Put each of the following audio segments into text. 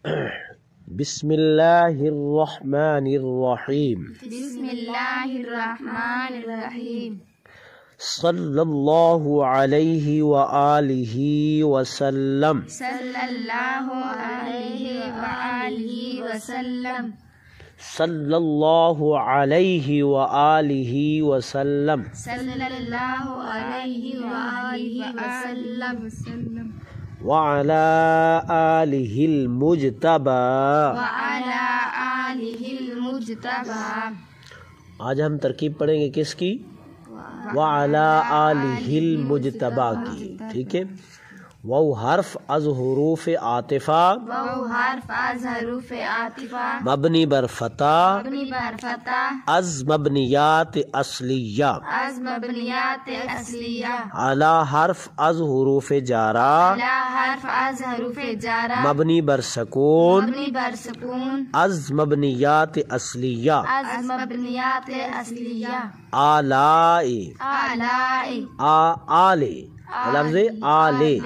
بسم اللہ الرحمن الرحیم بسم اللہ الرحمن الرحیم صلی اللہ علیہ وآلہ وسلم صلی اللہ علیہ وآلہ وسلم صلی اللہ علیہ وآلہ وسلم صلی اللہ علیہ وآلہ وسلم وعلی آلہ المجتبی. وعلی آلہ المجتبی. آج ہم ترکیب پڑھیں گے کس کی؟ وعلی آلہ المجتبی کی. ٹھیک ہے. واو حرف از حروف عاطفہ واو حرف از حروف عاطفہ مبنی بر فتح مبنی بر فتح از مبنیات اصلیہ از مبنیات اصلیہ علی حرف از حروف جارہ علی حرف از حروف جارہ مبنی بر سکون مبنی بر سکون از مبنیات اصلیہ از مبنیات اصلیہ آلائی آلائی آلے لفظ آلے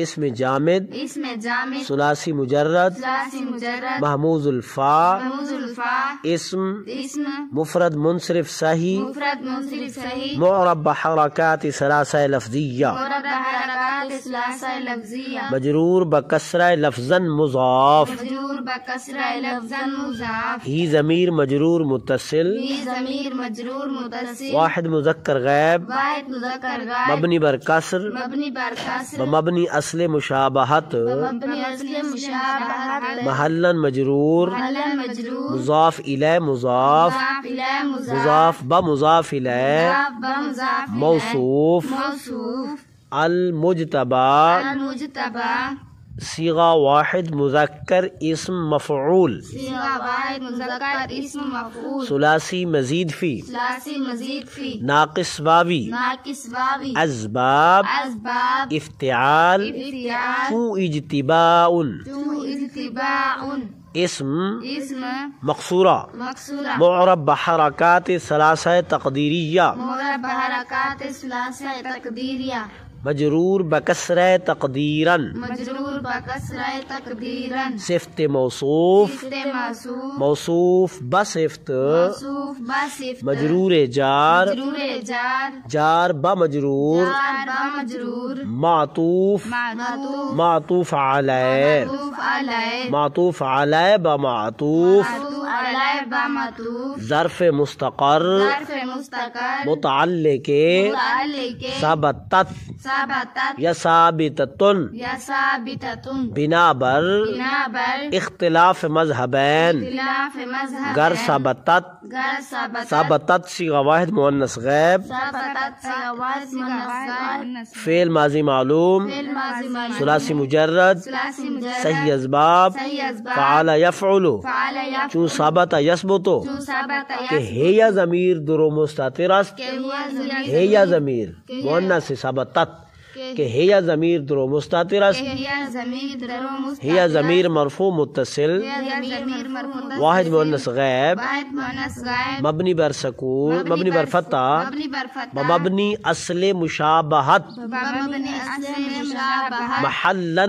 اسم جامد اسم جامد ثلاثی مجرد ثلاثی مجرد محموز الفا محموز الفا اسم اسم مفرد منصرف صحیح مفرد منصرف صحیح معرب بحرکات ثلاثہ لفظیہ معرب بحرکات ثلاثہ لفظیہ مجرور بکسرہ لفظا مضاف مجرور بکسرہ لفظا مضاف ہی ضمیر مجرور متصل ہی ضمیر مجرور متصل واحد مذکر غیب واحد مذکر غائب مبنی بر کسر مبنی بر کسر مبنی اصل مشابہت مبنی اصل مشابہت محلا مجرور محلا مجرور مضاف الی مضاف مضاف الی مضاف مضاف بمضاف الی مضاف بمضاف الی موصوف موصوف المجتبی المجتبی صیغہ واحد مذکر اسم مفعول صیغہ واحد مذکر اسم مفعول ثلاثی مزید فی ثلاثی مزید فی ناقص واوی ناقص واوی اسباب اسباب افتعال افتعال تو اجتباء تو اتباع اسم اسم مقصورہ مقصورہ معرب بحرکات ثلاثہ تقدیریہ معرب بحرکات ثلاثہ تقدیریہ مجرور بکسرہ تقدیرا مجرور بکسرہ تقدیرا صفت موصوف صفت موصوف موصوف بصفت موصوف بصفت مجرور جار مجرور جار جار بمجرور جار بمجرور معطوف معطوف معطوف علی معطوف علی معطوف علی بمعطوف معطوف علی بمعطوف ظرف مستقر ظرف مستقر متعلق متعلق ثبتت ثبتت یا ثابتتن یا ثابتتن بنا بر بنا بر اختلاف مذہبین اختلاف مذہب گر ثبتت گر ثبتت ثبتت صیغہ واحد مؤنث غیب ثبتت سواز منصب فعل ماضی معلوم فعل ماضی معلوم ثلاثی مجرد ثلاثی مجرد صحیح اسباب صحیح اسباب فعل یفعل فعل یفعل چون ثبت یثبت جو ثبت کہ ہے یا ضمیر درو مستتر است کہ ہوا ضمیر ہے یا ضمیر مؤنث ثبتت کہ ہے یا ضمیر درو مستتر است یا ضمیر درو مستتر ہے یا ضمیر مرفوع متصل یا ضمیر مرفوع واحد مؤنث غیب واحد مؤنث غائب مبنی بر سکون مبنی بر فتح مبنی بر فتح مبنی اصل مشابہت مبنی اصل مشابہت محلا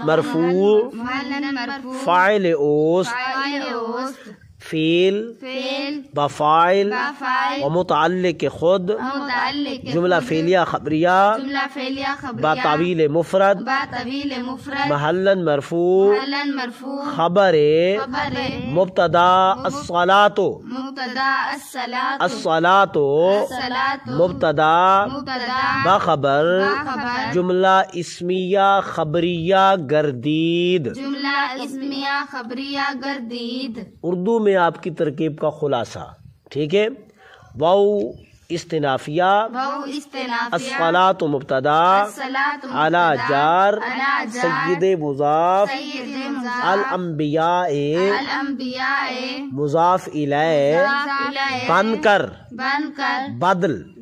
مرفوع محلا مرفوع فاعل اوست فاعل اوست فیل فعل بفاعل بفاعل ومتعلق خود متعلق جملہ فعلیہ خبریہ جملہ فعلیہ خبریہ بطویل مفرد با طویل مفرد محلا مرفوع محلا مرفوع خبر خبر مبتدا الصلاۃ مبتدا الصلاۃ الصلاۃ الصلاۃ مبتدا مبتدا بخبر باخبر جملہ اسمیہ خبریہ گردید جملہ اسمیہ خبریہ گردید اردو میں آپ کی ترکیب کا خلاصہ. ٹھیک ہے. واو استنافیہ واو استنافیہ الصلاۃ مبتدا الصلاۃ علی جار علی جار سید مضاف سید مضاف الانبیاء الانبیاء مضاف الیہ مضاف الیہ بن کر بن کر بدل